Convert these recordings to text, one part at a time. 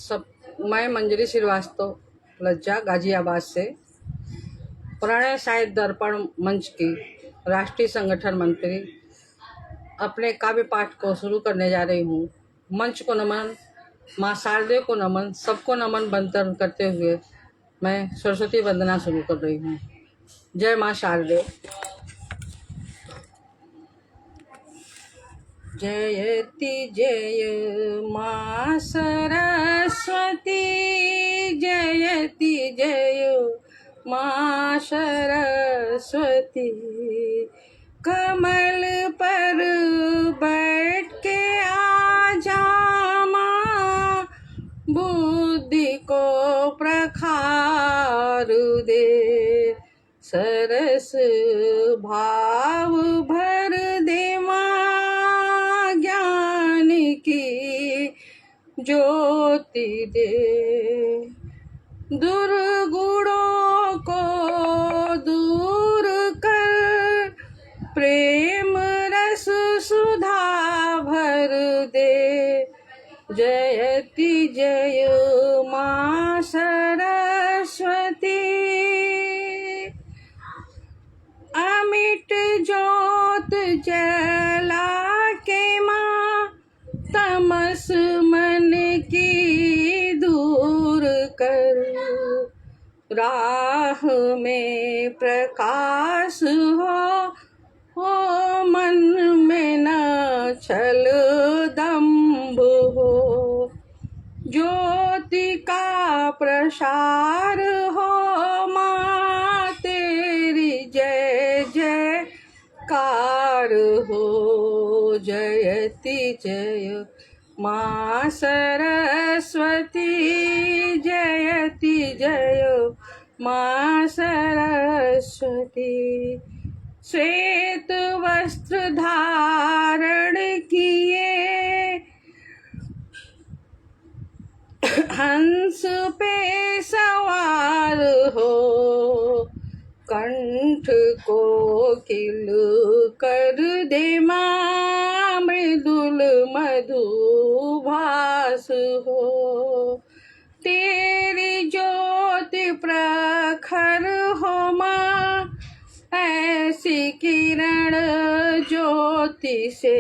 सब मैं मंजरी श्रीवास्तव लज्जा गाजियाबाद से पुराने साहित्य दर्पण मंच की राष्ट्रीय संगठन मंत्री अपने काव्य पाठ को शुरू करने जा रही हूँ। मंच को नमन, माँ शारदे को नमन, सबको नमन बंतन करते हुए मैं सरस्वती वंदना शुरू कर रही हूँ। जय माँ शारदे। जयति जय माँ सरस्वती, जयति जय माँ सरस्वती। कमल पर बैठ के आजा माँ, बुद्धि को प्रखार दे। सरस भाव भर दे माँ, ज्ञान की ज्योति दे। दुर्गुणों को दूर कर, प्रेम रस सुधा भर दे। जयति जय माँ सरस्वती। अमिट ज्योत जला के माँ, तमस मन की दूर कर। राह में प्रकाश हो मन में न छल दंभ हो। ज्योति का प्रसार हो माँ, तेरी जय जयकार हो। जयति जय माँ सरस्वती, जयति जय माँ सरस्वती। श्वेत वस्त्र धारण किए, हंस पे सवार हो। कंठ को किल कर दे माँ, मृदुल मधुभास हो। तेरी ज्योति प्रखर हो माँ, ऐसी किरण ज्योति से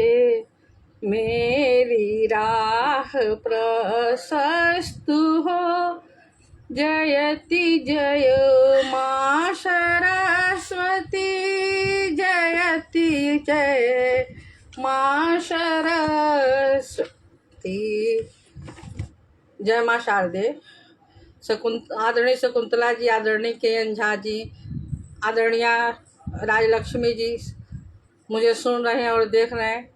मेरी राह प्रशस्त हो। जयति जय माँ सरस्वती, जयति जय माँ सरस्वती। जय माँ शारदे। आदरणीय शकुंतला जी, आदरणीय के झा जी, आदरणीय राजलक्ष्मी जी मुझे सुन रहे हैं और देख रहे हैं,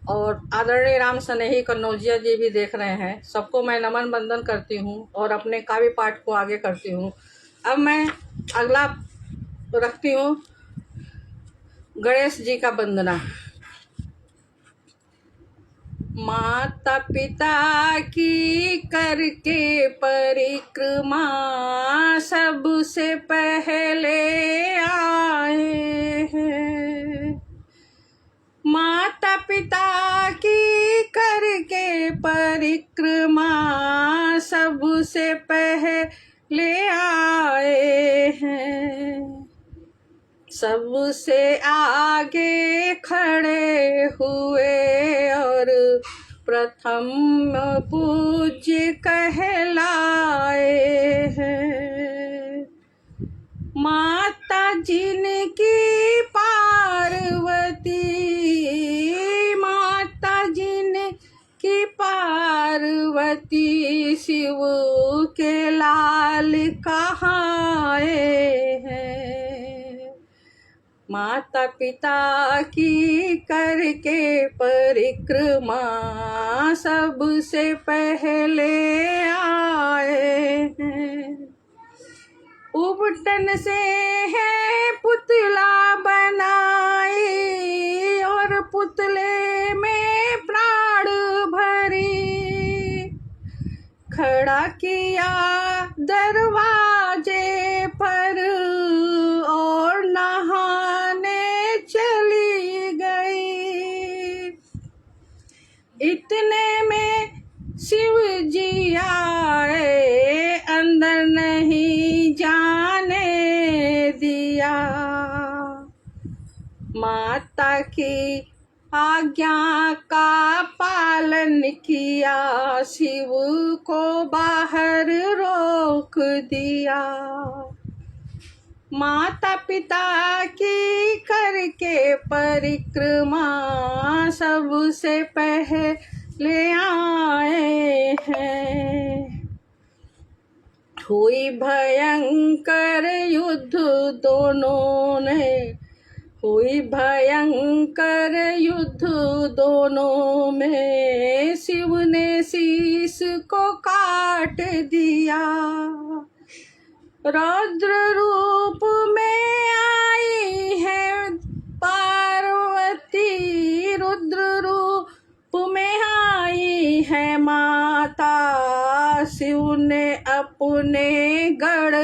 और आदरणीय राम स्नेही कन्नौजिया जी भी देख रहे हैं। सबको मैं नमन बंदन करती हूँ और अपने काव्य पाठ को आगे करती हूँ। अब मैं अगला रखती हूँ गणेश जी का वंदना। माता पिता की करके परिक्रमा, सबसे पहले आए हैं। माता पिता की करके परिक्रमा, सबसे पहले आए हैं। सबसे आगे खड़े हुए और प्रथम पूज्य कहलाए हैं। माता जिनकी पार्वती, माता जिनकी पार्वती, शिव के लाल कहाए हैं। माता पिता की करके परिक्रमा, सबसे पहले आए हैं। उबटन से है पुतला बनाई, और पुतले में प्राण भरी। खड़ा किया दरवाजे पर, और नहाने चली गई। इतने में शिव जी आए अंदर नहीं जाने दिया। माता की आज्ञा का पालन किया, शिव को बाहर रोक दिया। माता पिता की करके परिक्रमा सबसे पहले आए हैं। हुई भयंकर युद्ध दोनों ने, हुई भयंकर युद्ध दोनों में, शिव ने शीश को काट दिया। रौद्र रूप में आई है पार्वती, रुद्र रूप में आई है माता, शिव ने अपने गढ़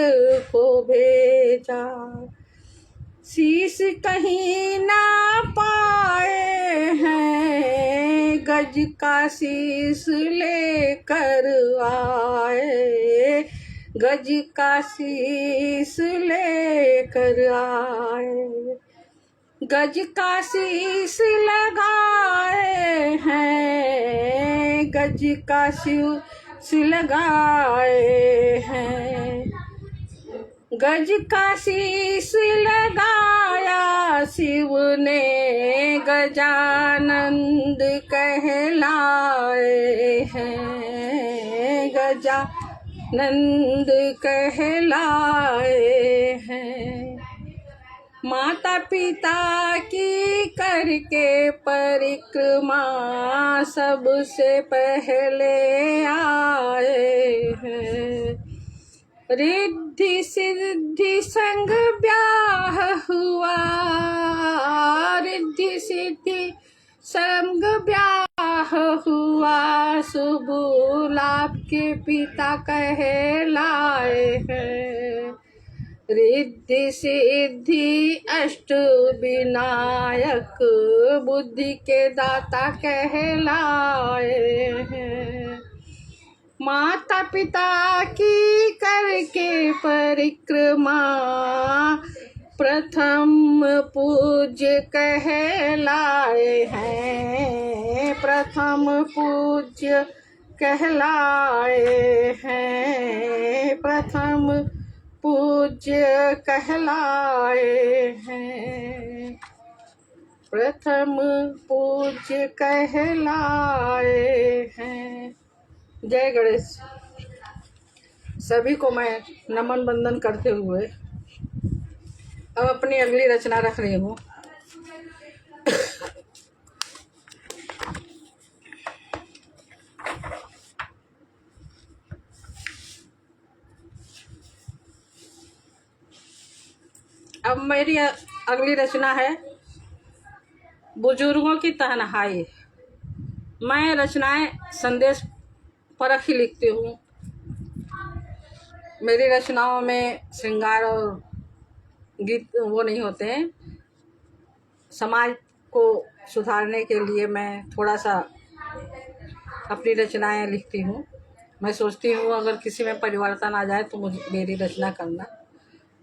को भेजा। शीश कहीं ना पाए हैं, गज का शीश लेकर आए, गज का शीश लेकर आए। गज का शीश लगाए हैं, गज का शीश लगाए हैं। गज का शीश लगाया शिव ने, गजानंद कहलाए हैं, गजानंद कहलाए हैं। माता पिता की करके परिक्रमा सबसे पहले आए हैं। रिद्धि सिद्धि संग ब्याह हुआ, रिद्धि सिद्धि संग ब्याह हुआ, शुभ लाभ के पिता कहलाए हैं। रिद्धि सिद्धि अष्ट विनायक बुद्धि के दाता कहलाए हैं। माता पिता की करके परिक्रमा प्रथम पूज्य कहलाए हैं, प्रथम पूज्य कहलाए हैं, प्रथम पूज्य कहलाए हैं, प्रथम पूज्य कहलाए हैं। जय गणेश। सभी को मैं नमन बंदन करते हुए अब अपनी अगली रचना रख रही हूँ। अब मेरी अगली रचना है बुजुर्गों की तन्हाई। मैं रचनाएं संदेश परख ही लिखती हूँ। मेरी रचनाओं में श्रृंगार और गीत वो नहीं होते हैं। समाज को सुधारने के लिए मैं थोड़ा सा अपनी रचनाएं लिखती हूँ। मैं सोचती हूँ अगर किसी में परिवर्तन आ जाए तो मुझे मेरी रचना करना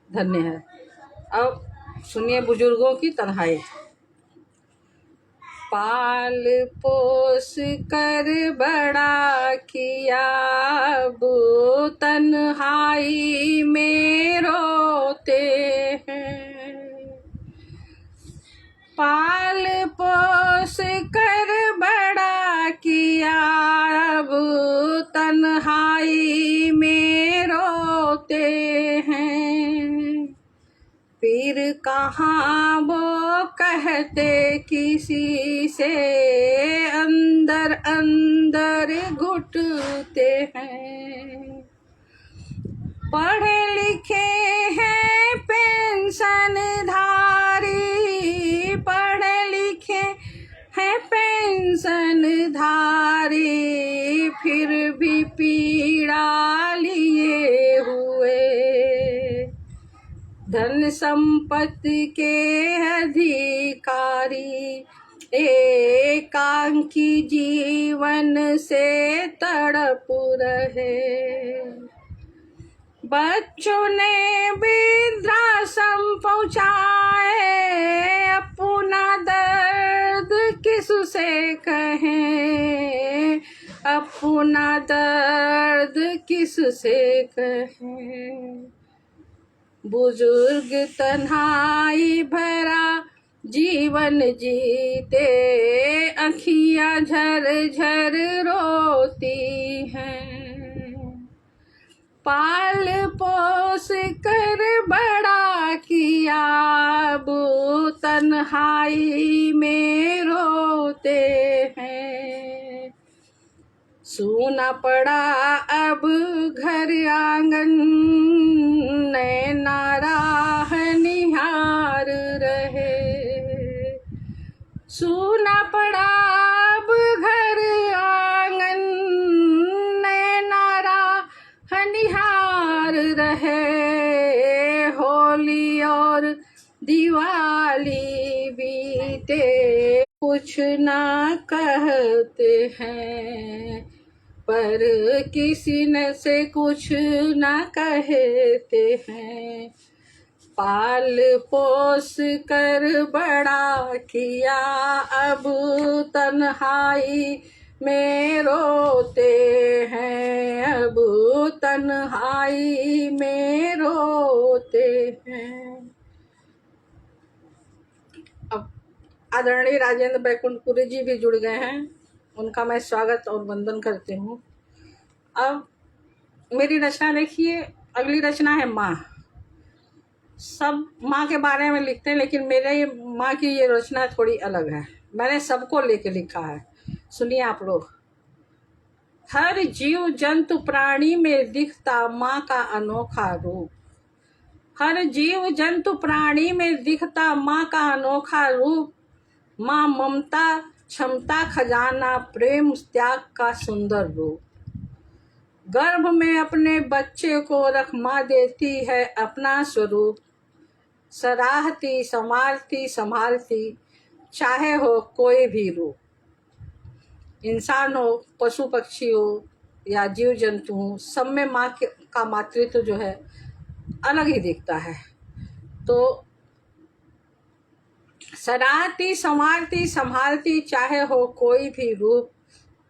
धन्य है। अब सुनिए बुजुर्गों की तन्हाई। पाल पोस कर बड़ा किया, वो तन्हाई में रोते हैं। पाल पोस कर बड़ा किया, वो तन्हाई में रोते हैं। फिर कहाँ वो कहते किसी से, अंदर अंदर घुटते हैं। पढ़े लिखे हैं पेंशन धारी, पढ़े लिखे हैं पेंशन धारी, फिर भी पीड़ा लिए हुए। धन संपत्ति के अधिकारी, एकांकी जीवन से तड़प रहे। बच्चों ने वृद्धाश्रम पहुँचाए, अपना दर्द किससे कहें, अपना दर्द किससे कहें। बुजुर्ग तन्हाई भरा जीवन जीते, अखियाँ झर झर रोती हैं। पाल पोस कर बड़ा किया, अब तन्हाई में रोते हैं। सूना पड़ा अब घर आंगन, नैना राह निहार रहे। सूना पड़ा अब घर आंगन, नैना राह निहार रहे। होली और दिवाली बीते, कुछ ना कहते हैं, पर किसी न से कुछ ना कहते हैं। पाल पोस कर बड़ा किया, अब तन्हाई में रोते हैं, अब तन्हाई में रोते हैं। अब आदरणीय राजेंद्र बैकुंठपुरी जी भी जुड़ गए हैं, उनका मैं स्वागत और वंदन करती हूँ। अब मेरी रचना देखिए, अगली रचना है माँ। सब माँ के बारे में लिखते हैं, लेकिन मेरे माँ की ये रचना थोड़ी अलग है। मैंने सबको लेके लिखा है, सुनिए आप लोग। हर जीव जंतु प्राणी में दिखता माँ का अनोखा रूप। हर जीव जंतु प्राणी में दिखता माँ का अनोखा रूप। माँ ममता, क्षमता, खजाना, प्रेम, त्याग का सुंदर रूप। गर्भ में अपने बच्चे को रख माँ देती है अपना स्वरूप। सराहती, संवारती, संभालती, चाहे हो कोई भी रूप। इंसान हो, पशु पक्षी हो या जीव जंतु हो, सब में माँ का मातृत्व जो है अलग ही दिखता है। तो सराहती, संवारती, संभालती, चाहे हो कोई भी रूप।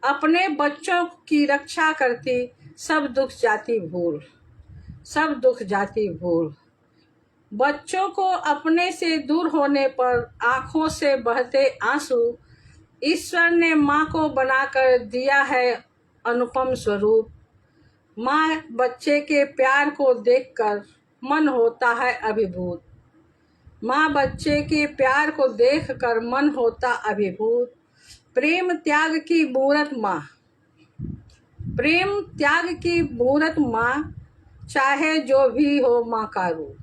अपने बच्चों की रक्षा करती, सब दुख जाती भूल, सब दुख जाती भूल। बच्चों को अपने से दूर होने पर आंखों से बहते आंसू। ईश्वर ने माँ को बनाकर दिया है अनुपम स्वरूप। माँ बच्चे के प्यार को देखकर मन होता है अभिभूत। माँ बच्चे के प्यार को देखकर मन होता अभिभूत। प्रेम त्याग की मूरत माँ, प्रेम त्याग की मूरत माँ, चाहे जो भी हो माँ का रूप।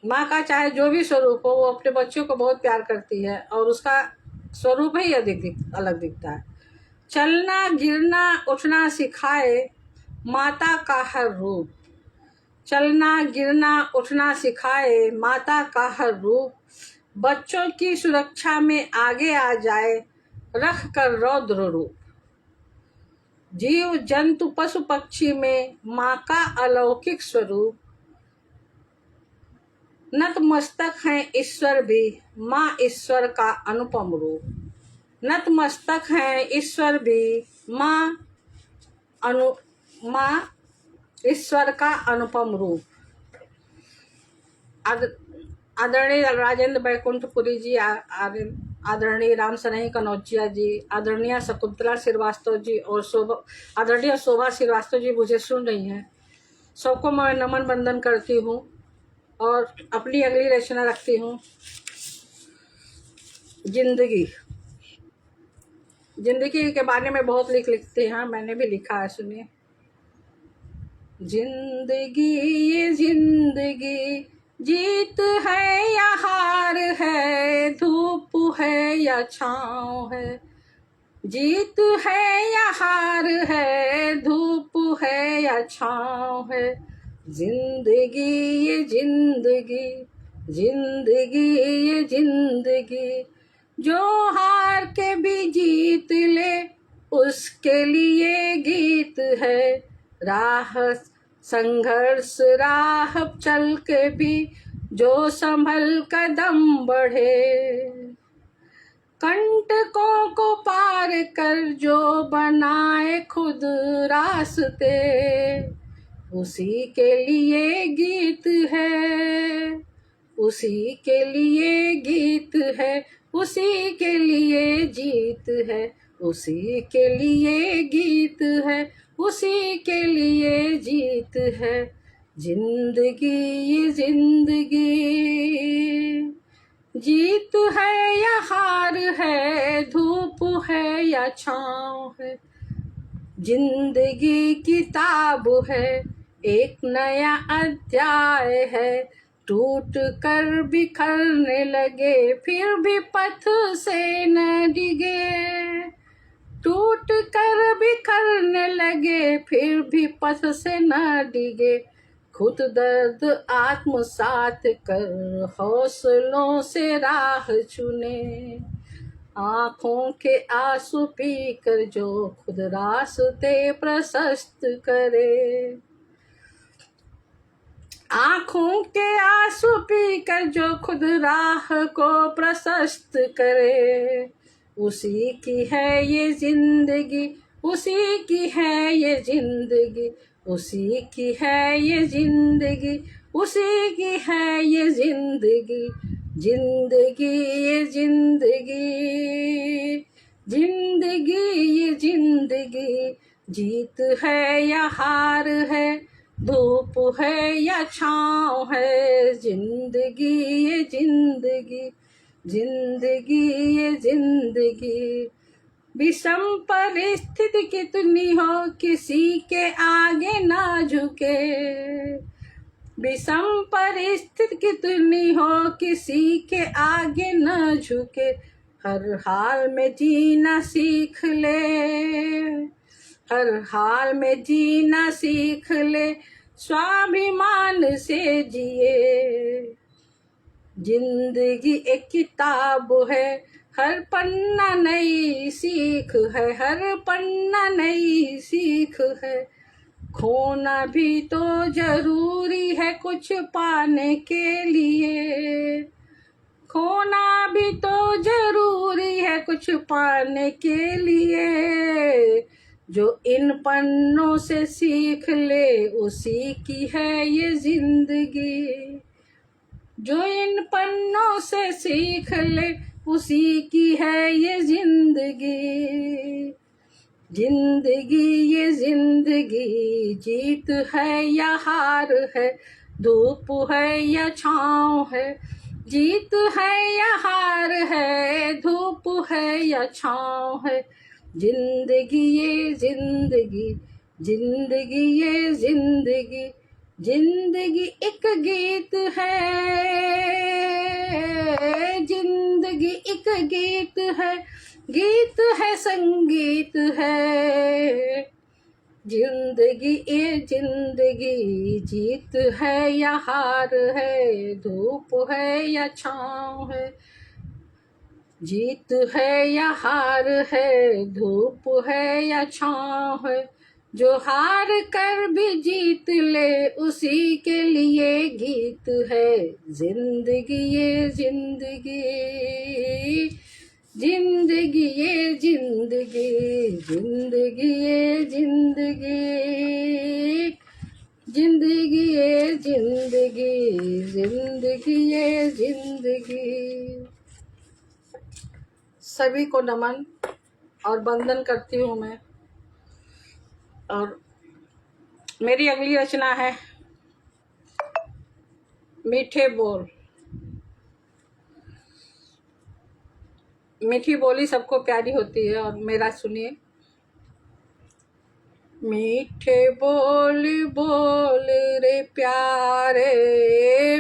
माँ का चाहे जो भी स्वरूप हो, वो अपने बच्चों को बहुत प्यार करती है और उसका स्वरूप ही अलग दिखता है। चलना गिरना उठना सिखाए माता का हर रूप। चलना गिरना उठना सिखाए माता का हर रूप। बच्चों की सुरक्षा में आगे आ जाए रख कर रौद्र रूप। जीव जंतु पशु पक्षी में माँ का अलौकिक स्वरूप। नतमस्तक है ईश्वर भी, माँ ईश्वर का अनुपम रूप। नतमस्तक है ईश्वर भी, माँ ईश्वर का अनुपम रूप। आदरणीय राजेंद्र बैकुंठपुरी जी, आदरणीय राम सनेही कनौजिया जी, आदरणीय शकुंतला श्रीवास्तव जी और आदरणीय शोभा श्रीवास्तव जी मुझे सुन रही हैं। सबको मैं नमन वंदन करती हूँ और अपनी अगली रचना रखती हूँ। जिंदगी। जिंदगी के बारे में बहुत लिखते हैं, मैंने भी लिखा है, सुनिए। जिंदगी ये जिंदगी, जीत है या हार है, धूप है या छाँव है। जीत है या हार है, धूप है या छाँव है। जिंदगी ये जिंदगी, जिंदगी ये जिंदगी, जो हार के भी जीत ले उसके लिए गीत है। राह संघर्ष राह चल के भी जो संभल कदम बढ़े, कंटकों को पार कर जो बनाए खुद रास्ते, उसी के लिए गीत है, उसी के लिए गीत है, उसी के लिए जीत है, उसी के लिए गीत है, उसी के लिए जीत है। जिंदगी ये जिंदगी जीत है या हार है, धूप है या छाँव है, जिंदगी किताब है, एक नया अध्याय है। टूट कर बिखरने लगे फिर भी पथ से न डिगे, टूट कर बिखरने लगे फिर भी पथ से न डिगे, खुद दर्द आत्मसात कर हौसलों से राह चुने, आँखों के आंसू पी कर जो खुद रास्ते प्रशस्त करे, आँखों के आंसू पी कर जो खुद राह को प्रशस्त करे, उसी की है ये जिंदगी, उसी की है ये जिंदगी, उसी की है ये जिंदगी, उसी की है ये जिंदगी। जिंदगी ये जिंदगी, जिंदगी ये जिंदगी जीत है या हार है, धूप है या छाँव है, जिंदगी ये जिंदगी, जिंदगी ये जिंदगी। विषम परिस्थिति कितनी हो किसी के आगे ना झुके, विषम परिस्थिति कितनी हो किसी के आगे न झुके, हर हाल में जीना सीख ले, हर हाल में जीना सीख ले, स्वाभिमान से जिए। जिंदगी एक किताब है, हर पन्ना नई सीख है, हर पन्ना नई सीख है। खोना भी तो जरूरी है कुछ पाने के लिए, खोना भी तो जरूरी है कुछ पाने के लिए। जो इन पन्नों से सीख ले उसी की है ये जिंदगी, जो इन पन्नों से सीख ले उसी की है ये जिंदगी। जिंदगी ये जिंदगी जीत है या हार है, धूप है या छाँव है, जीत है या हार है, धूप है या छाँव है। जिंदगी ये जिंदगी, जिंदगी ये जिंदगी, जिंदगी एक गीत है, जिंदगी एक गीत है, गीत है संगीत है। जिंदगी ये जिंदगी जीत है या हार है, धूप है या छाँव है, जीत है या हार है, धूप है या छाँव है। जो हार कर भी जीत ले उसी के लिए गीत है। जिंदगी ये जिंदगी, जिंदगी ये जिंदगी, जिंदगी ये जिंदगी, जिंदगी ये जिंदगी, जिंदगी ये जिंदगी। सभी को नमन और वंदन करती हूँ मैं। और मेरी अगली रचना है मीठे बोल। मीठी बोली सबको प्यारी होती है और मेरा सुनिए। मीठे बोल बोल रे प्यारे,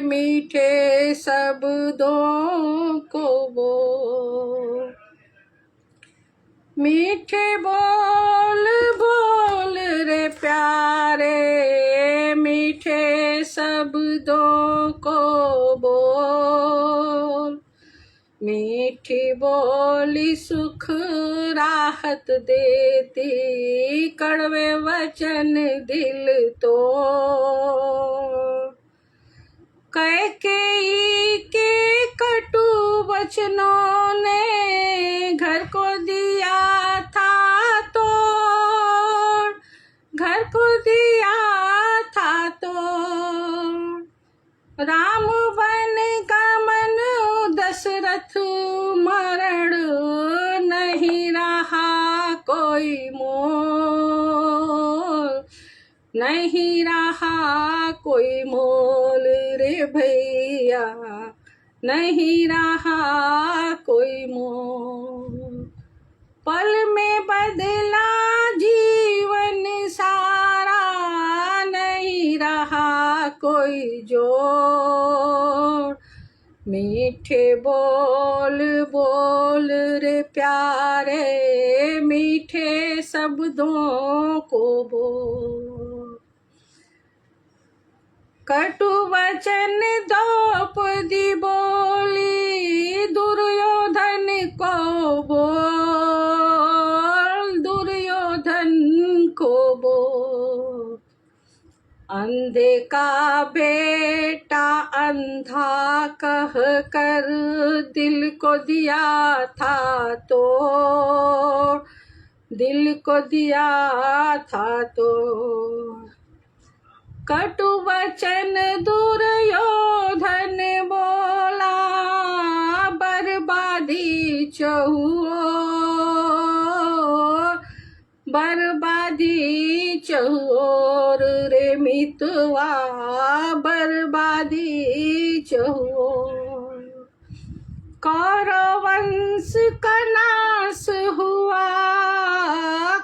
मीठे शब्दों को बोल, मीठे बोल बोल रे प्यारे, मीठे शब्दों को बोल, मीठी बोली सुख राहत देती, कड़वे वचन दिल तोड़। कैकेयी के कटु वचनों ने घर को दिया था तोड़, घर को दिया था तोड़। राम वन गमन दशरथ मरण, नहीं रहा कोई मोल, नहीं रहा कोई मोल रे भैया, नहीं रहा कोई मोल। पल में बदला जीवन सारा, नहीं रहा कोई जोड़। मीठे बोल बोल रे प्यारे, मीठे शब्दों को बोल। कटु वचन द्रौपदी बोली, दुर्योधन को बोल, दुर्योधन को बोल। अंधे का बेटा अंधा कह कर दिल को दिया था तोड़, दिल को दिया था तोड़। कटु वचन दुर्योधन बोला, बर्बादी चहुओर, बर्बादी चहुओर रे मितवा, बर्बादी चहुओर। कौरव वंश का नाश हुआ,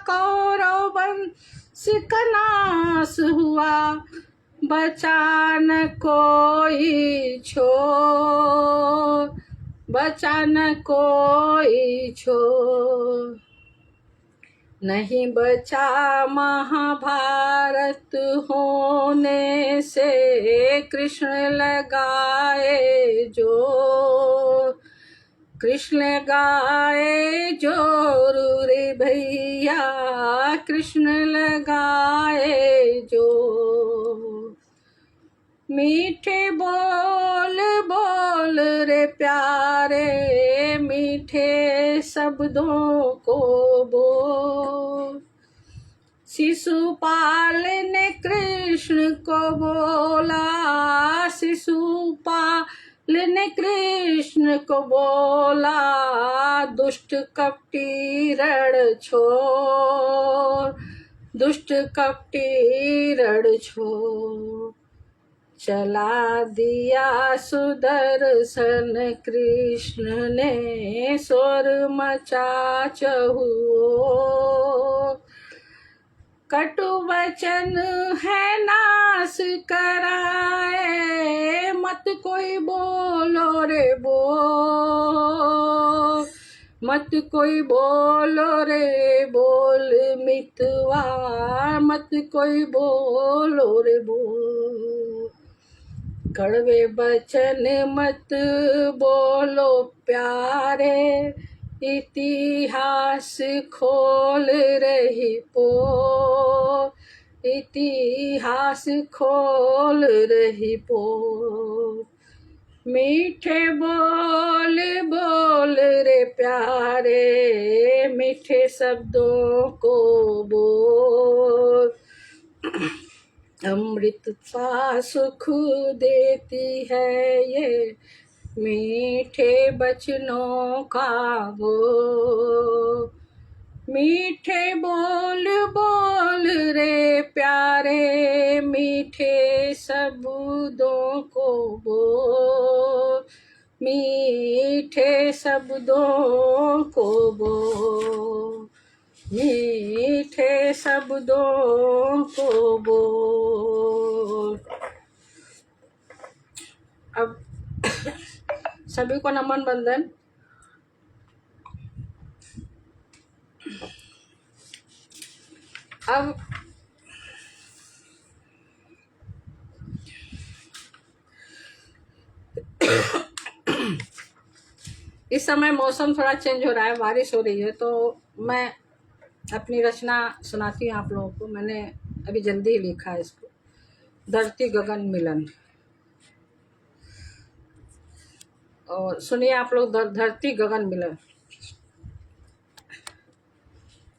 कौरव वंश का नाश हुआ, बचा न कोई छोर, बचा न कोई छोर। नहीं बचा महाभारत होने से, कृष्ण लगाए जोर, कृष्ण लगाए जोर रे भैया, कृष्ण लगाए जोर। मीठे बोल बोल रे प्यारे, मीठे शब्दों को बोल। शिशुपाल ने कृष्ण को बोला, शिशुपाल ने कृष्ण को बोला, दुष्ट कपटी रण छोड़, दुष्ट कपटी रण छोड़। चला दिया सुदर्शन कृष्ण ने, शोर मचा चहुओर। कटु वचन है नाश कराए, मत कोई बोलो रे बोल, मत कोई बोलो रे बोल मितवा, मत कोई बोलो रे बोल। कड़वे वचन मत बोलो प्यारे, इतिहास खोल रही पो, इतिहास खोल रही पो। मीठे बोल बोल रे प्यारे, मीठे शब्दों को बोल। अमृत सा सुख देती है ये, मीठे बचनों का बोल। मीठे बोल बोल रे प्यारे, मीठे शब्दों को बोल, मीठे शब्दों को बोल, मीठे शब्दों को बोल। अब सभी को नमन बंदन। अब इस समय मौसम थोड़ा चेंज हो रहा है, बारिश हो रही है, तो मैं अपनी रचना सुनाती हूँ आप लोगों को। मैंने अभी जल्दी ही लिखा है इसको, धरती गगन मिलन। और सुनिए आप लोग, धरती गगन मिलन।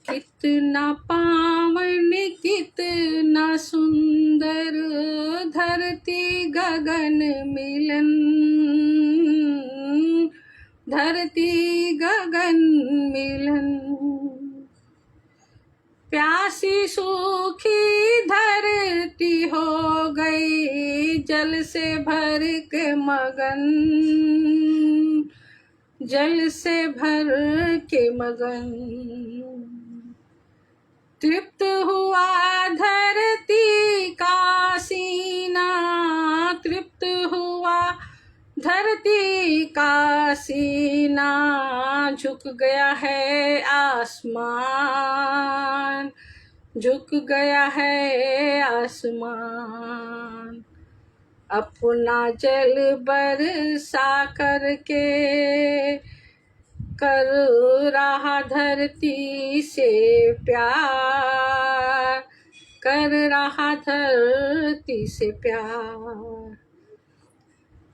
कितना पावन कितना सुंदर धरती गगन मिलन, धरती गगन मिलन। प्यासी सूखी धरती हो गई जल से भर के मगन, जल से भर के मगन। तृप्त हुआ धरती का सीना, तृप्त हुआ धरती का सीना। झुक गया है आसमान, झुक गया है आसमान। अपना जल बरसा करके कर रहा धरती से प्यार, कर रहा धरती से प्यार।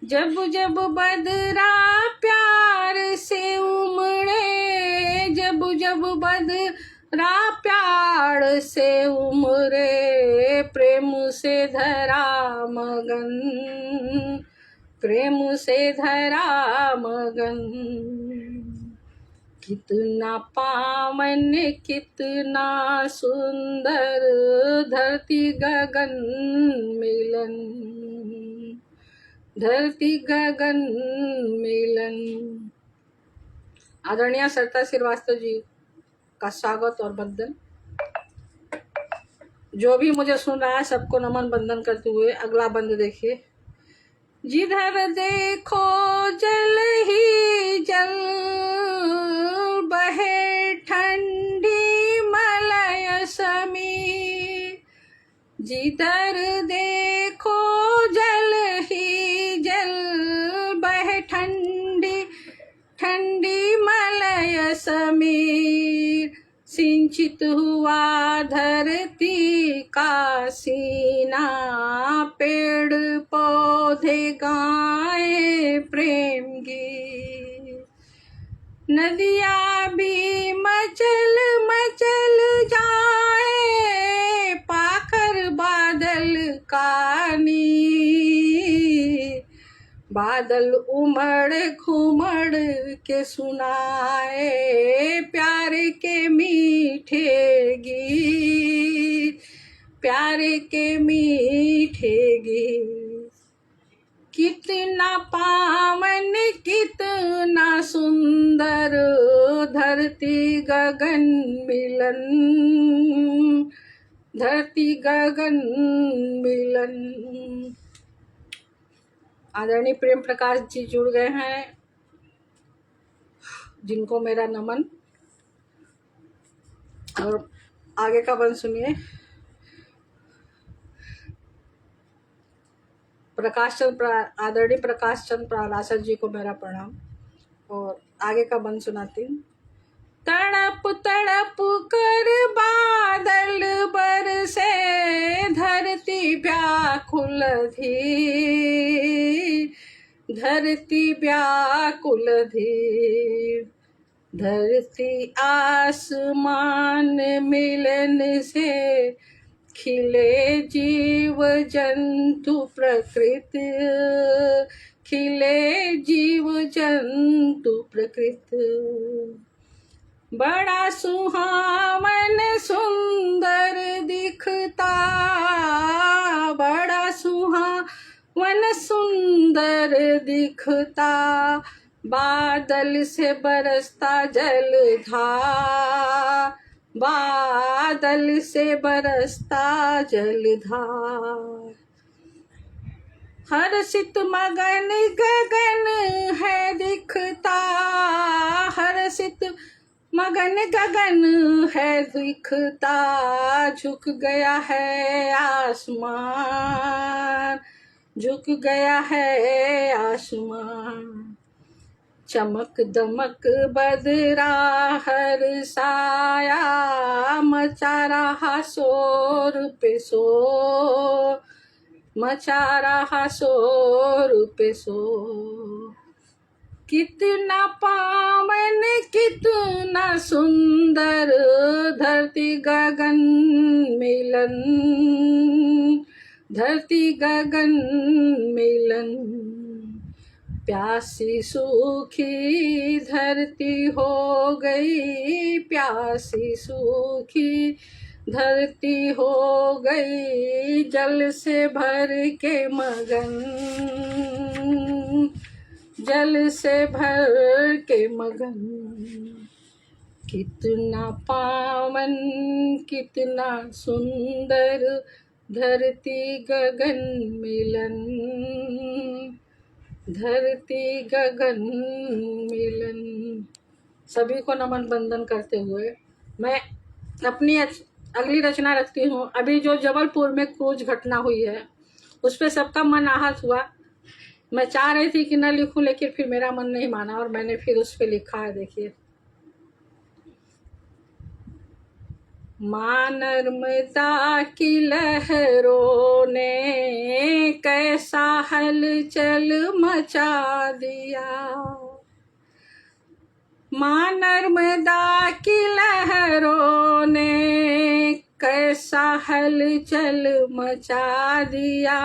जब जब बदरा प्यार से उमड़े, जब जब बदरा प्यार से उमड़े, प्रेम से धरा मगन, प्रेम से धरा मगन। कितना पावन कितना सुंदर धरती गगन मिलन, धरती गगन मिलन। आदरणीय सरिता श्रीवास्तव जी का स्वागत और वंदन। जो भी मुझे सुन रहा है सबको नमन बंदन करते हुए अगला बंद देखिए। जिधर देखो जल ही जल बहे ठंडी मलय समीर, जिधर देखो जल ही जल बहे ठंडी ठंडी मलय समीर। सिंचित हुआ धरती का सीना, पेड़ पौधे गाए प्रेम गीत। नदियाँ भी मचल मचल जाए पाकर बादल का नीर। बादल उमड़ घुमड़ के सुनाए प्यार के मीठे गीत, प्यार के मीठे गीत। कितना पावन कितना सुंदर धरती गगन मिलन, धरती गगन मिलन। आदरणीय प्रेम प्रकाश जी जुड़ गए हैं, जिनको मेरा नमन। और आगे का बंद सुनिए। आदरणीय प्रकाश चंद्र प्रारासर जी को मेरा प्रणाम। और आगे का बंद सुनाती हूँ। तड़प तड़प कर बादल बरसे धरती व्याकुल थी, धरती व्याकुल थी। धरती आसमान मिलन से खिले जीव जंतु प्रकृति, खिले जीव जंतु प्रकृति। बड़ा सुहावन सुंदर दिखता, बड़ा सुहावन सुंदर दिखता। बादल से बरसता जलधार, बादल से बरसता जलधार। हर्षित मगन गगन है दिखता, हर्षित मगन गगन है दिखता। झुक गया है आसमान, झुक गया है आसमान। चमक दमक बदरा हर साया, मचा रहा शोर पे शोर, मचा रहा शोर पे शोर। कितना पावन कितना सुंदर धरती गगन मिलन, धरती गगन मिलन। प्यासी सूखी धरती हो गई, प्यासी सूखी धरती हो गई, जल से भर के मगन, जल से भर के मगन। कितना पावन कितना सुंदर धरती गगन मिलन, धरती गगन मिलन। सभी को नमन बंदन करते हुए मैं अपनी अगली रचना रखती हूँ। अभी जो जबलपुर में क्रूज घटना हुई है उस पर सबका मन आहत हुआ। मैं चाह रही थी कि न लिखूं, लेकिन फिर मेरा मन नहीं माना और मैंने फिर उस पर लिखा है। देखिए, माँ नर्मदा की लहरों ने कैसा हलचल मचा दिया, माँ नर्मदा की लहरों ने कैसा हलचल मचा दिया।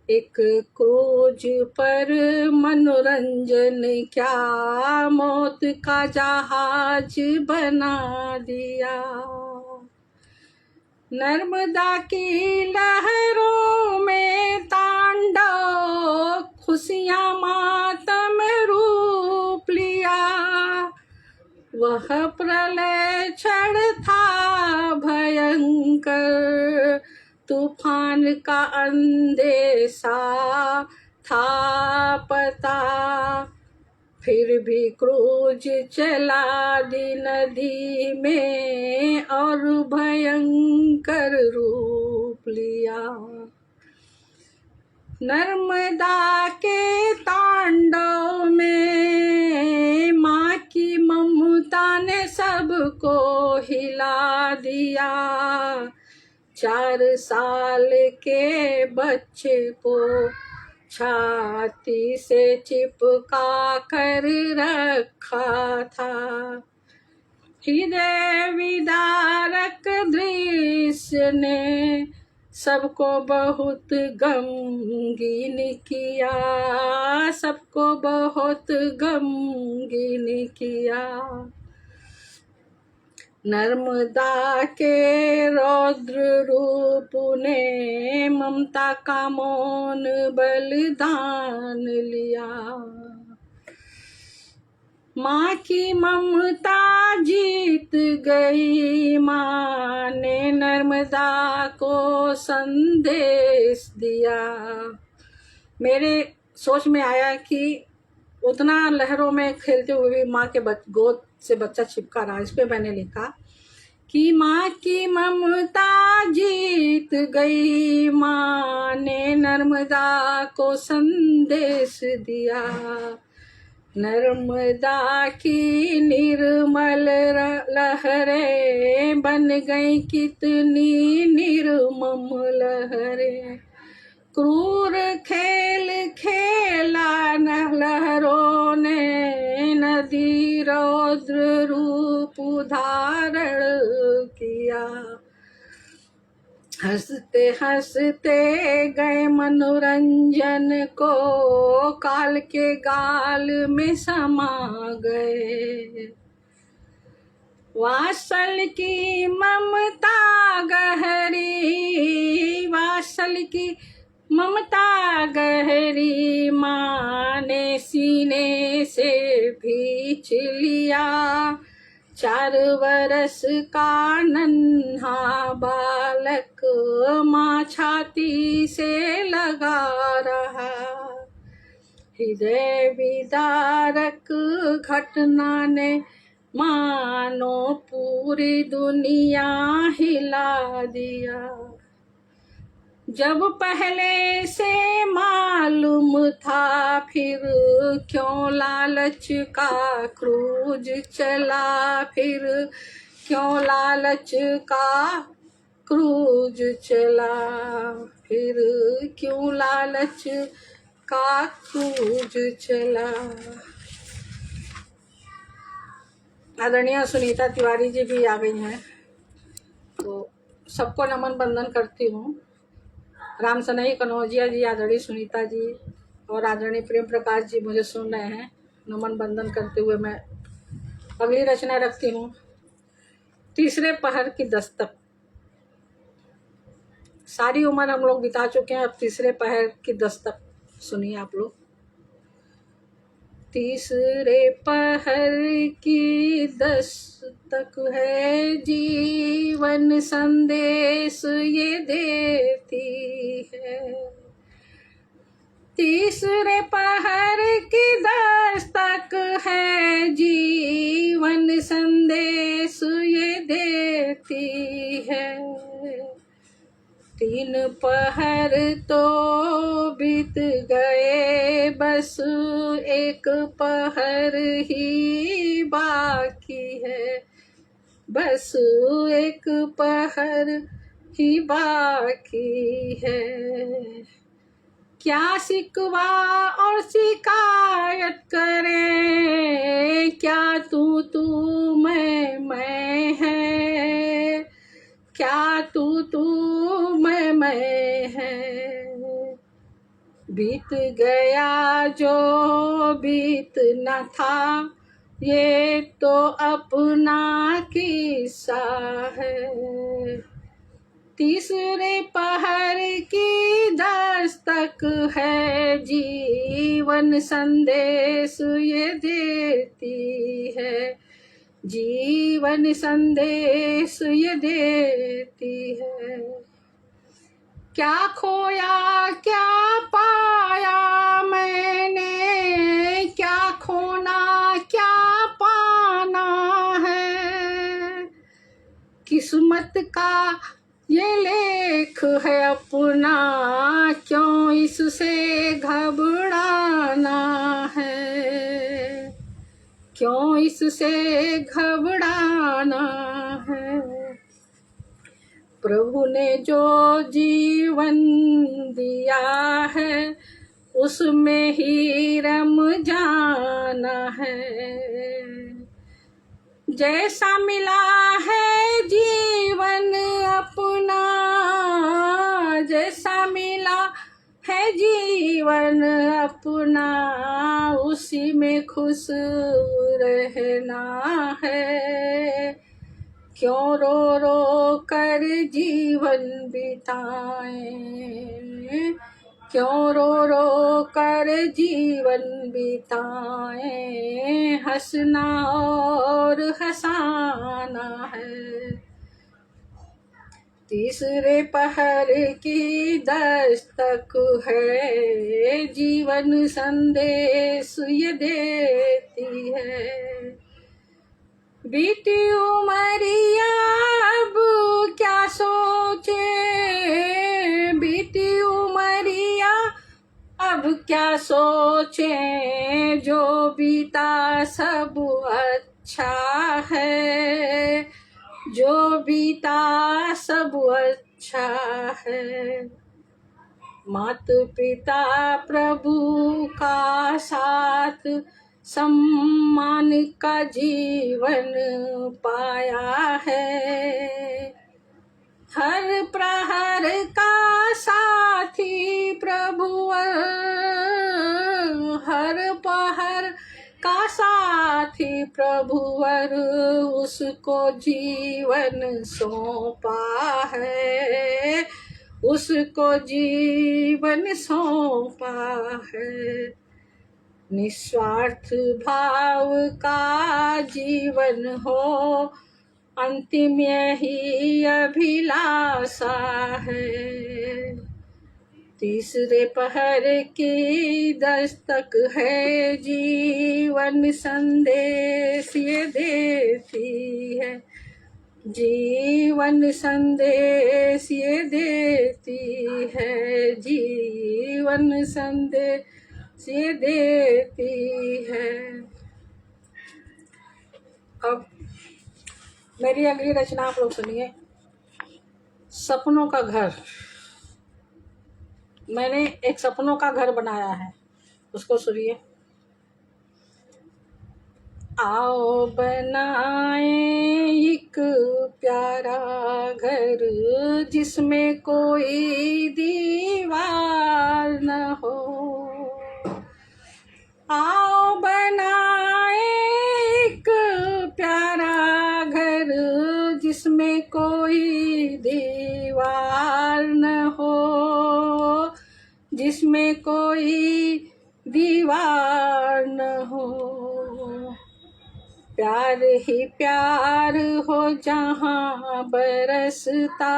एक क्रूज पर मनोरंजन क्या मौत का जहाज बना दिया। नर्मदा की लहरों में तांडव खुशियां मातम रूप लिया। वह प्रलय क्षण था भयंकर, तूफान का अंदेशा था पता, फिर भी क्रूज चला दी नदी में और भयंकर रूप लिया। नर्मदा के तांडव में माँ की ममता ने सबको हिला दिया। 4 साल के बच्चे को छाती से चिपका कर रखा था। हृदय विदारक दृश्य ने सबको बहुत गमगीन किया, सबको बहुत गमगीन किया। नर्मदा के रौद्र रूप ने ममता का मौन बलिदान लिया। माँ की ममता जीत गई, माँ ने नर्मदा को संदेश दिया। मेरे सोच में आया कि उतना लहरों में खेलते हुए भी माँ के गोद से बच्चा चिपका रहा। इस पे मैंने लिखा कि माँ की ममता जीत गई, माँ ने नर्मदा को संदेश दिया। नर्मदा की निर्मल लहरें बन गई कितनी निर्मम लहरें। क्रूर खेल खेला न लहरों ने, नदी रौद्र रूप धारण किया। हंसते हंसते गए मनोरंजन को, काल के गाल में समा गए। वात्सल की ममता गहरी, वात्सल की ममता गहरी, माँ ने सीने से भींच लिया। 4 बरस का नन्हा बालक माँ छाती से लगा रहा। हृदय विदारक घटना ने मानो पूरी दुनिया हिला दिया। जब पहले से मालूम था फिर क्यों लालच का क्रूज चला, फिर क्यों लालच का क्रूज चला, फिर क्यों लालच का क्रूज चला। आदरणीय सुनीता तिवारी जी भी आ गई हैं, तो सबको नमन बंदन करती हूँ। राम सनई कनौजिया जी, आदरणीय सुनीता जी और आदरणीय प्रेम प्रकाश जी मुझे सुन रहे हैं। नमन बंदन करते हुए मैं अगली रचना रखती हूँ। तीसरे पहर की दस्तक। सारी उम्र हम लोग बिता चुके हैं, अब तीसरे पहर की दस्तक सुनिए आप लोग। तीसरे पहर की दस्तक है, जीवन संदेश ये देती है। तीसरे पहर की दस्तक है, जीवन संदेश ये देती है। तीन पहर तो बीत गए, बस एक पहर ही बाकी है, बस एक पहर ही बाकी है। क्या शिकवा और शिकायत करे, क्या तू मैं है, क्या तू मैं है। बीत गया जो बीत न था, ये तो अपना किस्सा है। तीसरे पहर की दस्तक है, जीवन संदेश ये देती है, जीवन संदेश ये देती है। क्या खोया क्या पाया मैंने, क्या खोना क्या पाना है। किस्मत का ये लेख है अपना, क्यों इससे घबराना है, क्यों इससे घबराना है। प्रभु ने जो जीवन दिया है, उसमें ही रम जाना है। जैसा मिला है जीवन अपना, जैसा मिला है जीवन अपना, उसी में खुश रहना है। क्यों रो रो कर जीवन बिताएं, क्यों रो रो कर जीवन बिताएं, हंसना और हंसाना है। तीसरे पहर की दस्तक है, जीवन संदेश ये देती है। बीती उमरिया अब क्या सोचे, बीती उमरिया अब क्या सोचे, जो बीता सब अच्छा है, जो बीता सब अच्छा है। मात पिता प्रभु का साथ सम्मान का जीवन पाया है। हर प्रहर का साथी प्रभुवर, हर पहर का साथी प्रभुवर, उसको जीवन सौंपा है, उसको जीवन सौंपा है। निस्वार्थ भाव का जीवन हो, अंतिम यही अभिलाषा है। तीसरे पहर की दस्तक है, जीवन संदेश ये देती है। जीवन संदेश ये देती है, जीवन संदेश ये देती है। अब मेरी अगली रचना आप लोग सुनिए। सपनों का घर। मैंने एक सपनों का घर बनाया है, उसको सुनिए। आओ बनाए एक प्यारा घर, जिसमें कोई दीवार न हो। आओ बनाए एक प्यारा घर, जिसमें कोई दीवार न हो, जिसमें कोई दीवार न हो। प्यार ही प्यार हो जहाँ बरसता,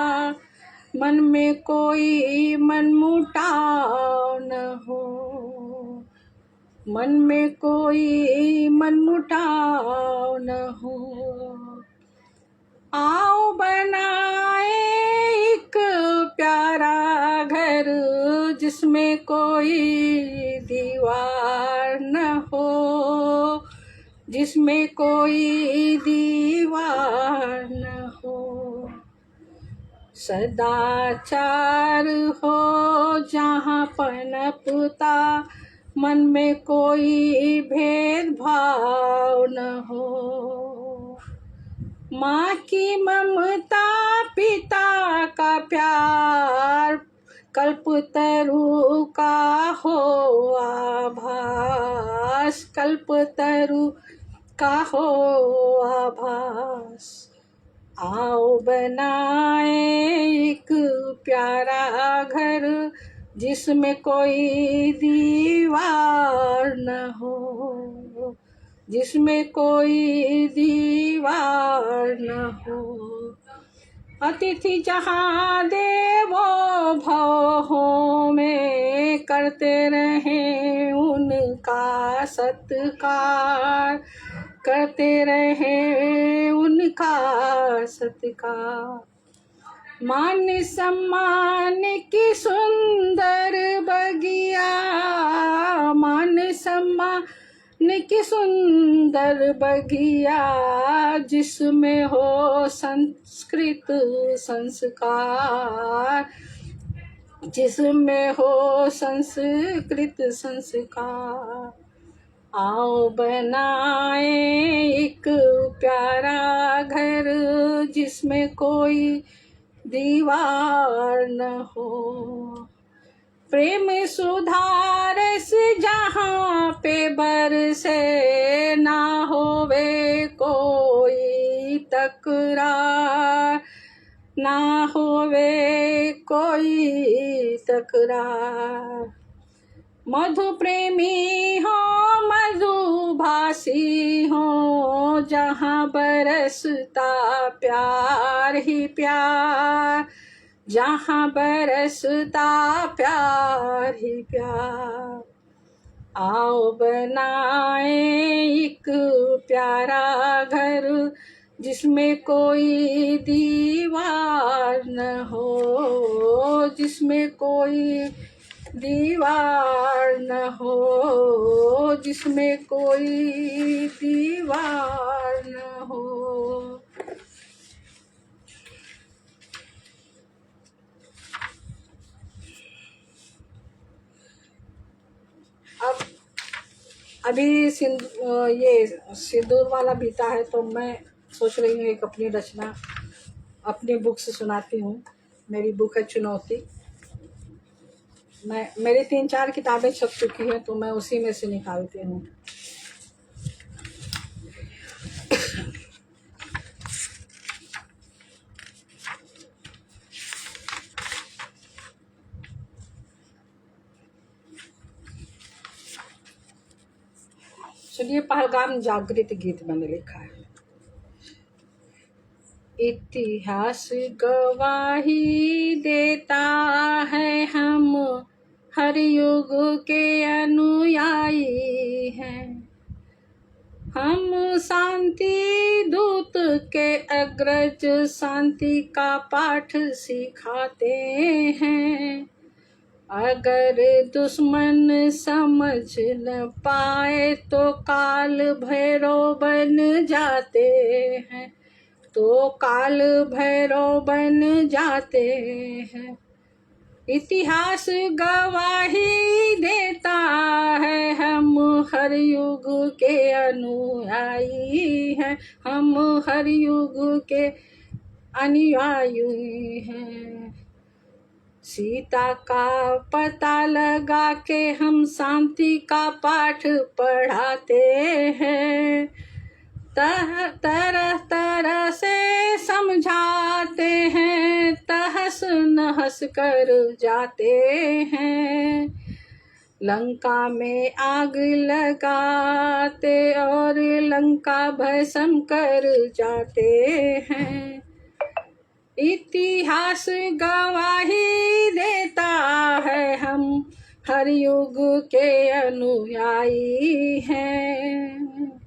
मन में कोई मनमुटाव न हो, मन में कोई मनमुटाव न हो। आओ बनाए एक प्यारा घर, जिसमें कोई दीवार न हो, जिसमें कोई दीवार न हो। सदाचार हो जहाँ पनपता, मन में कोई भेदभाव न हो। माँ की ममता, पिता का प्यार, कल्पतरु का हो आभास, कल्पतरु का हो आभास। आओ बनाए एक प्यारा घर, जिसमें कोई दीवार न हो, जिसमें कोई दीवार न हो। अतिथि जहाँ देवो भव हो, में करते रहे उनका सत्कार, करते रहे उनका सत्कार। मान सम्मान की सुंदर बगिया, मान सम्मान की सुंदर बगिया, जिसमें हो संस्कृत संस्कार, जिसमें हो संस्कृत संस्कार। आओ बनाए एक प्यारा घर, जिसमें कोई दीवार न हो। प्रेम सुधारस जहाँ पे बरसे, ना होवे कोई तकरार, ना होवे कोई तकरार। मधु प्रेमी हो, मधुभाषी हो, जहाँ बरसता प्यार ही प्यार, जहाँ बरसता प्यार ही प्यार। आओ बनाए एक प्यारा घर, जिसमें कोई दीवार न हो, जिसमें कोई दीवार न हो, जिसमें कोई दीवार न हो। अब अभी ये सिंदूर वाला बीता है, तो मैं सोच रही हूँ एक अपनी रचना अपनी बुक से सुनाती हूँ। मेरी बुक है चुनौती। मेरी 3-4 किताबें छप चुकी हैं, तो मैं उसी में से निकालती हूँ। चलिए, पहलगाम जागृति गीत मैंने लिखा है। इतिहास गवाही देता है, हम हर युग के अनुयायी हैं। हम शांति दूत के अग्रज शांति का पाठ सिखाते हैं। अगर दुश्मन समझ न पाए तो काल भैरव बन जाते हैं, तो काल भैरव बन जाते हैं। इतिहास गवाही देता है, हम हर युग के अनुयायी हैं, हम हर युग के अनुयायी हैं। सीता का पता लगा के हम शांति का पाठ पढ़ाते हैं। तरह तरह से समझाते हैं, तहस नहस कर जाते हैं। लंका में आग लगाते और लंका भस्म कर जाते हैं। इतिहास गवाही देता है, हम हर युग के अनुयायी हैं।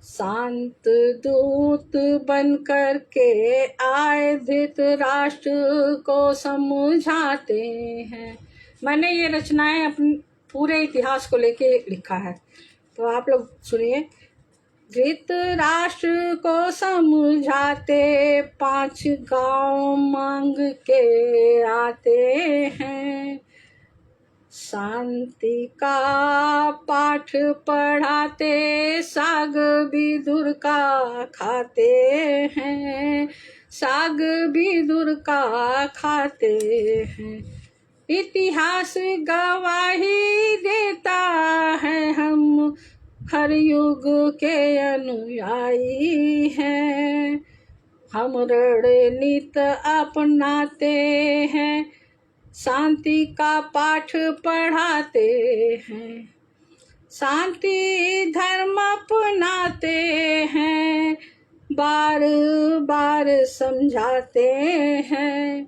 शांत दूत बनकर के आए धृतराष्ट्र को समझाते हैं। मैंने ये रचनाएं अपने पूरे इतिहास को लेके लिखा है, तो आप लोग सुनिए। धृतराष्ट्र को समझाते 5 गांव मांग के आते हैं। शांति का पाठ पढ़ाते साग विदुर का खाते हैं, साग विदुर का खाते हैं। इतिहास गवाही देता है, हम हर युग के अनुयायी हैं। हम रणनीति अपनाते हैं, शांति का पाठ पढ़ाते हैं। शांति धर्म अपनाते हैं, बार बार समझाते हैं।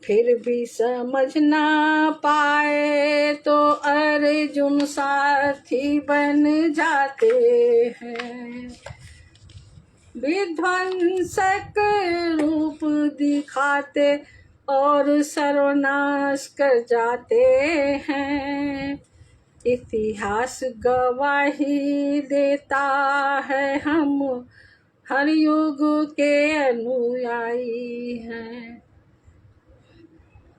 फिर भी समझ ना पाए तो अर्जुन साथी बन जाते हैं। विध्वंसक रूप दिखाते और सर्वनाश कर जाते हैं। इतिहास गवाही देता है, हम हर युग के अनुयायी हैं।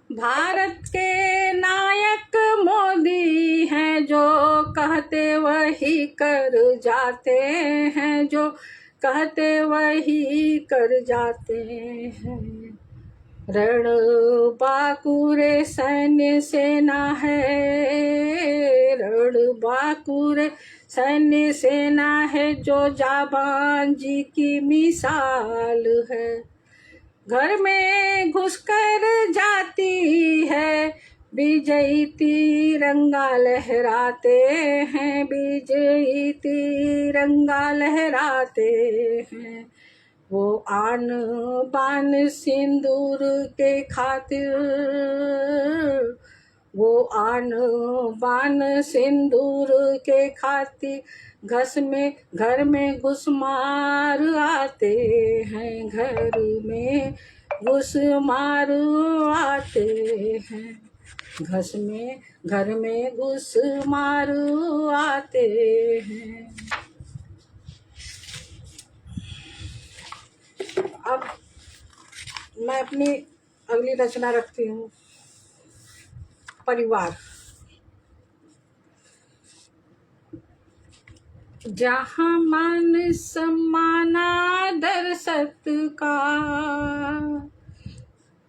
भारत के नायक मोदी हैं, जो कहते वही कर जाते हैं, जो कहते वही कर जाते हैं। रणबांकुरे सैन्य सेना है, रणबांकुरे सैन्य सेना है, जो जाबान जी की मिसाल है। घर में घुसकर जाती है, विजयी तिरंगा लहराते हैं, विजयी तिरंगा लहराते हैं। वो आन बान सिंदूर के खातिर, वो आन बान सिंदूर के खातिर घर में घुस मार आते हैं, घर में घुस मार आते हैं। घर में घुस मार आते हैं। अब मैं अपनी अगली रचना रखती हूँ, परिवार। जहाँ मान सम्मान आदर सत्कार,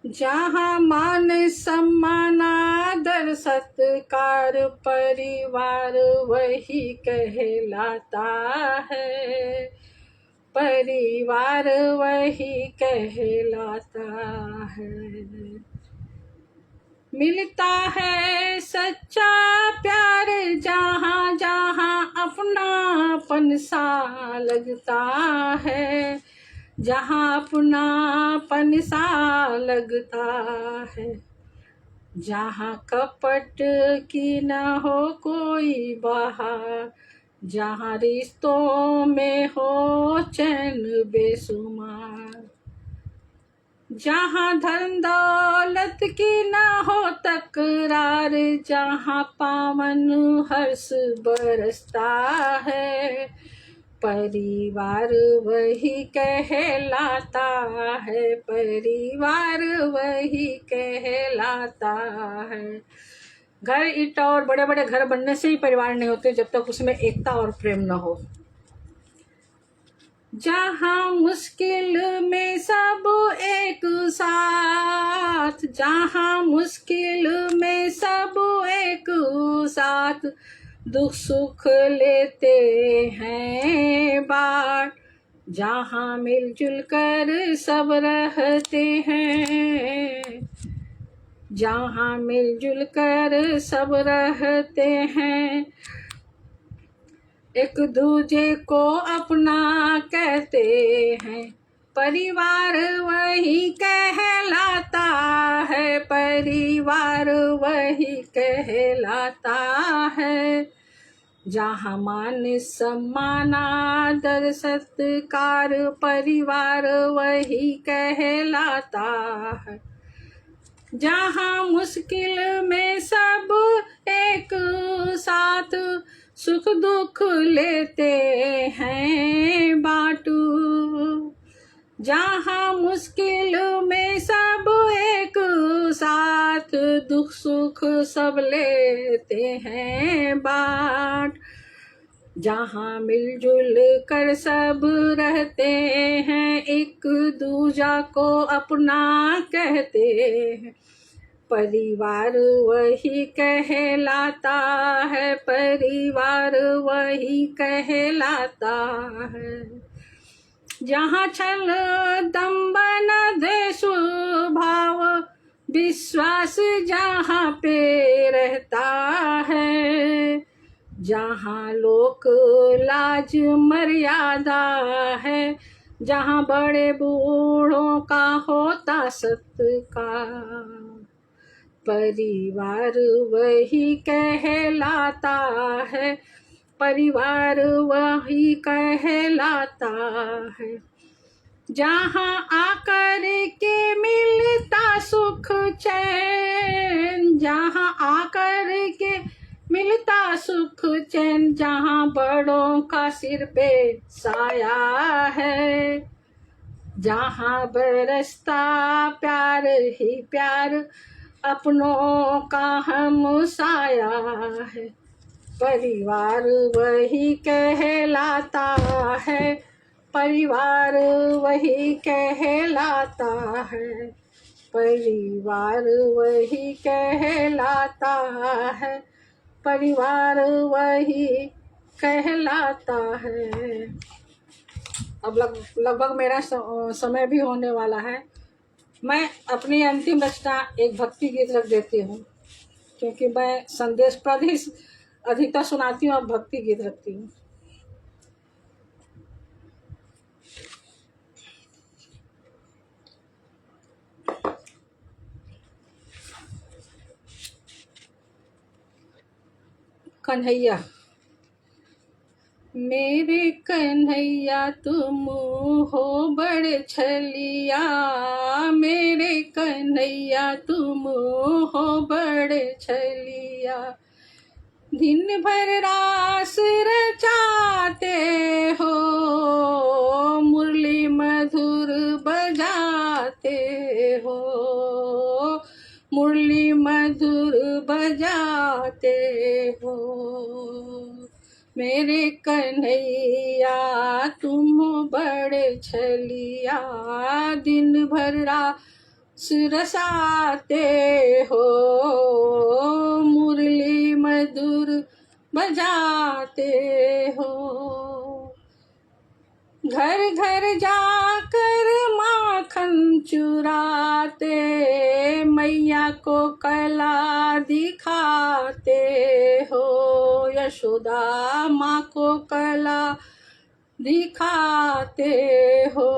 जहाँ मान सम्मान आदर सत्कार, परिवार वही कहलाता है, परिवार वही कहलाता है। मिलता है सच्चा प्यार जहाँ जहाँ अपनापन सा लगता है, जहाँ अपनापन सा लगता है। जहाँ कपट की न हो कोई बहार, जहाँ रिश्तों में हो चैन बेसुमार, जहाँ धन दौलत की ना हो तकरार, जहाँ पावन हर्ष बरसता है, परिवार वही कहलाता है, परिवार वही कहलाता है। घर ईंट और बड़े बड़े घर बनने से ही परिवार नहीं होते जब तक उसमें एकता और प्रेम न हो। जहाँ मुश्किल में सब एक साथ, जहाँ मुश्किल में सब एक साथ, दुख सुख लेते हैं बाँट, जहाँ मिलजुल कर सब रहते हैं, जहाँ मिलजुल कर सब रहते हैं, एक दूजे को अपना कहते हैं, परिवार वही कहलाता है, परिवार वही कहलाता है। जहाँ मान सम्मान आदर सत्कार, परिवार वही कहलाता है। जहाँ मुश्किल में सब एक साथ, सुख दुख लेते हैं बाँटू, जहाँ मुश्किल में सब एक साथ, दुख सुख सब लेते हैं बाँट, जहाँ मिलजुल कर सब रहते हैं, एक दूजा को अपना कहते हैं, परिवार वही कहलाता है, परिवार वही कहलाता है। जहाँ छल दंबन द्वेष भाव विश्वास जहाँ पे रहता है, जहाँ लोक लाज मर्यादा है, जहाँ बड़े बूढ़ों का होता सत्कार, परिवार वही कहलाता है, परिवार वही कहलाता है। जहाँ आकर के मिलता सुख चैन, जहाँ आकर के मिलता सुख चैन, जहाँ बड़ों का सिर पे साया है, जहाँ बरसता प्यार ही प्यार, अपनों का हम साया है, परिवार वही कहलाता है, परिवार वही कहलाता है, परिवार वही कहलाता है, परिवार वही कहलाता है। अब लगभग मेरा समय भी होने वाला है। मैं अपनी अंतिम रचना एक भक्ति गीत रख देती हूँ, क्योंकि मैं संदेशप्रद ही अधिकतर सुनाती हूँ और भक्ति गीत रखती हूँ। कन्हैया। मेरे कन्हैया तुम हो बड़े छलिया, मेरे कन्हैया तुम हो बड़े छलिया, दिन भर रास रचाते हो, मुरली मधुर बजाते हो, मुरली मधुर बजाते हो, मेरे कन्हैया तुम बड़े छलिया, दिन भर रास रसाते हो, मुरली मधुर बजाते हो, घर घर जाकर माखन चुराते, मैया को कला दिखाते हो, यशोदा माँ को कला दिखाते हो,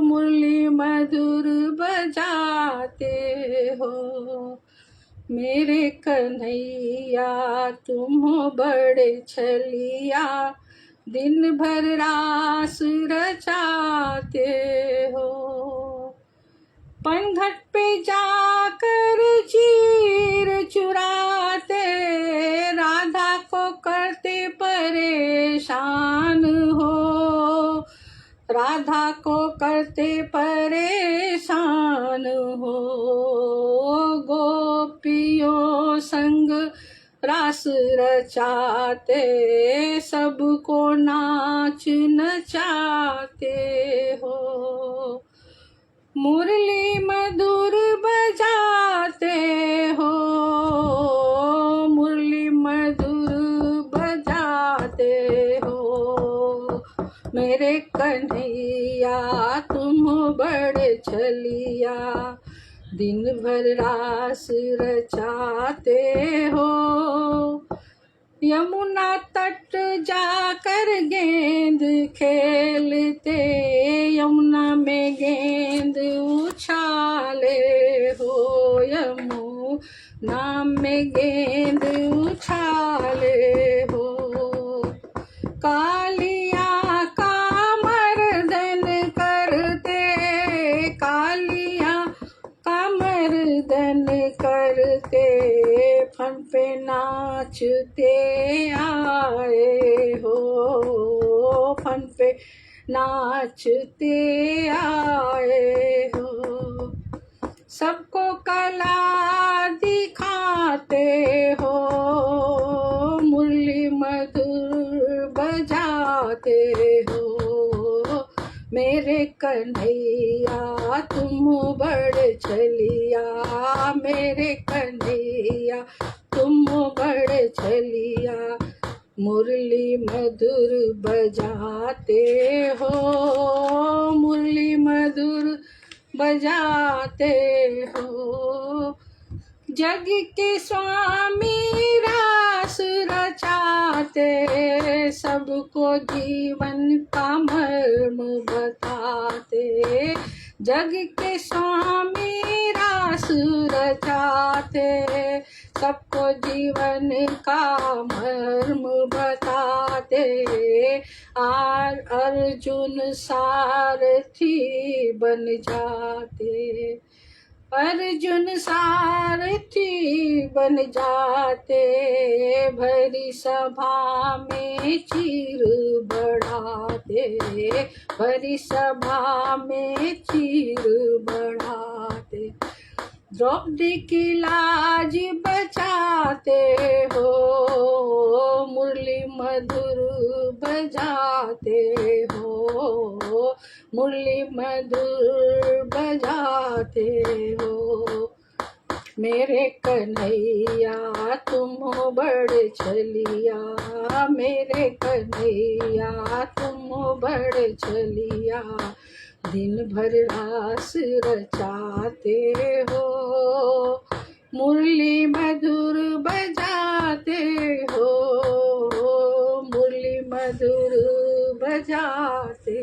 मुरली मधुर बजाते हो, मेरे कन्हैया तुम हो बड़े छलिया, दिन भर रास रचाते हो। पनघट पे जाकर चीर चुराते, राधा को करते परेशान हो, राधा को करते परेशान हो। गोपियों संग रास रचाते, सबको नाच नचाते हो। मुरली मधुर बजाते हो, मुरली मधुर बजाते हो। मेरे कन्हैया तुम बड़े छलिया, दिन भर रास रचाते हो। यमुना तट जाकर गेंद खेलते, यमुना में गेंद उछाले हो, यमुना में गेंद उछाले हो। कालिया का मर्दन करते, कालिया का मर्दन करते, फन पे नाचते आए हो, फन पे नाचते आए हो। सबको कला दिखाते हो, मुरली मधुर बजाते हो। मेरे कन्हैया तुम बड़े छलिया, मेरे कन्हैया तुम बड़े छलिया, मुरली मधुर बजाते हो, मुरली मधुर बजाते हो। जग के स्वामी रास रचाते, सबको जीवन का मर्म बताते। जग के स्वामी रास रचाते, सबको जीवन का मर्म बताते। आर अर्जुन सारथी बन जाते, अर्जुन सारथी बन जाते। भरी सभा में चीर बढ़ाते, भरी सभा में चीर बढ़ाते। द्रौपदी की लाज बचाते हो, मुरली मधुर बजाते हो, मुरली मधुर बजाते हो। मेरे कन्हैया तुम हो बड़े छलिया, मेरे कन्हैया तुम हो बड़े छलिया, दिन भर रास रचाते हो, मुरली मधुर बजाते हो, मुरली मधुर बजाते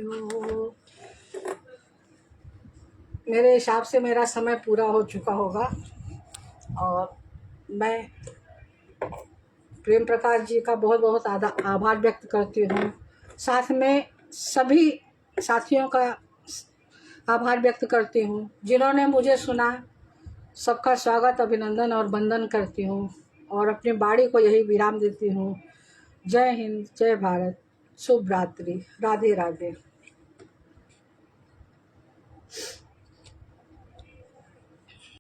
हो। मेरे हिसाब से मेरा समय पूरा हो चुका होगा और मैं प्रेम प्रकाश जी का बहुत बहुत आभार व्यक्त करती हूँ। साथ में सभी साथियों का आभार व्यक्त करती हूँ जिन्होंने मुझे सुना। सबका स्वागत, अभिनंदन और वंदन करती हूँ और अपनी बाणी को यही विराम देती हूँ। जय हिंद, जय भारत, शुभ रात्रि, राधे राधे।